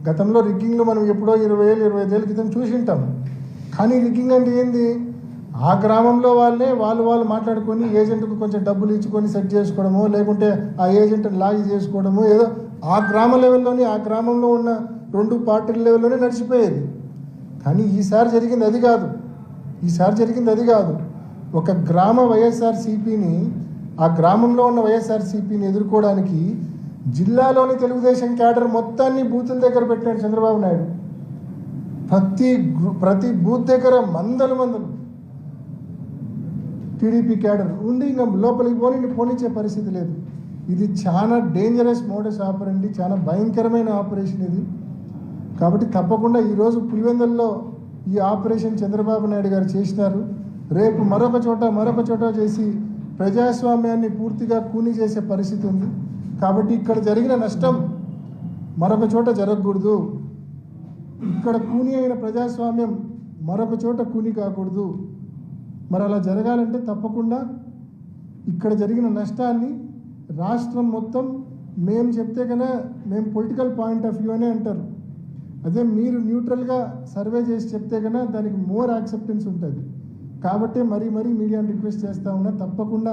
గతంలో రిగ్గింగ్లు మనం ఎప్పుడో 20 ఏళ్ళు 25 ఏళ్ళ క్రితం చూసి ఉంటాం. కానీ రిగ్గింగ్ అంటే ఏంది? ఆ గ్రామంలో వాళ్ళు మాట్లాడుకొని ఏజెంట్కు కొంచెం డబ్బులు ఇచ్చుకొని సెట్ చేసుకోవడమో, లేకుంటే ఆ ఏజెంట్ని లాగి చేసుకోవడమో, ఏదో ఆ గ్రామ లెవెల్లోనే, ఆ గ్రామంలో ఉన్న 2 పార్టీల లెవెల్లోనే నడిచిపోయేది. కానీ ఈసారి జరిగింది అది కాదు. ఒక గ్రామ వైఎస్ఆర్సీపీని, ఆ గ్రామంలో ఉన్న వైఎస్ఆర్సీపీని ఎదుర్కోవడానికి జిల్లాలోని తెలుగుదేశం క్యాడర్ మొత్తాన్ని బూతుల దగ్గర పెట్టినాడు చంద్రబాబు నాయుడు. ప్రతి బూత్ దగ్గర మందలు టీడీపీ క్యాడర్ ఉండి ఇంకా లోపలికి పోనిచ్చే పరిస్థితి లేదు. ఇది చాలా డేంజరస్ మోడస్ ఆపరండి, చాలా భయంకరమైన ఆపరేషన్ ఇది. కాబట్టి తప్పకుండా ఈరోజు పులివెందుల్లో ఈ ఆపరేషన్ చంద్రబాబు నాయుడు గారు చేసినారు. రేపు మరొక చోట చేసి ప్రజాస్వామ్యాన్ని పూర్తిగా కూని చేసే పరిస్థితి ఉంది. కాబట్టి ఇక్కడ జరిగిన నష్టం మరొక చోట జరగకూడదు. ఇక్కడ కూని అయిన ప్రజాస్వామ్యం మరొక చోట కూని కాకూడదు. మరి అలా జరగాలంటే తప్పకుండా ఇక్కడ జరిగిన నష్టాన్ని రాష్ట్రం మొత్తం మేము చెప్తే కన్నా, మేము పొలిటికల్ పాయింట్ ఆఫ్ వ్యూ అనే అంటారు. అదే మీరు న్యూట్రల్గా సర్వే చేసి చెప్తే కన్నా దానికి మోర్ యాక్సెప్టెన్స్ ఉంటుంది. కాబట్టి మరీ మీడియాని రిక్వెస్ట్ చేస్తూ ఉన్నా, తప్పకుండా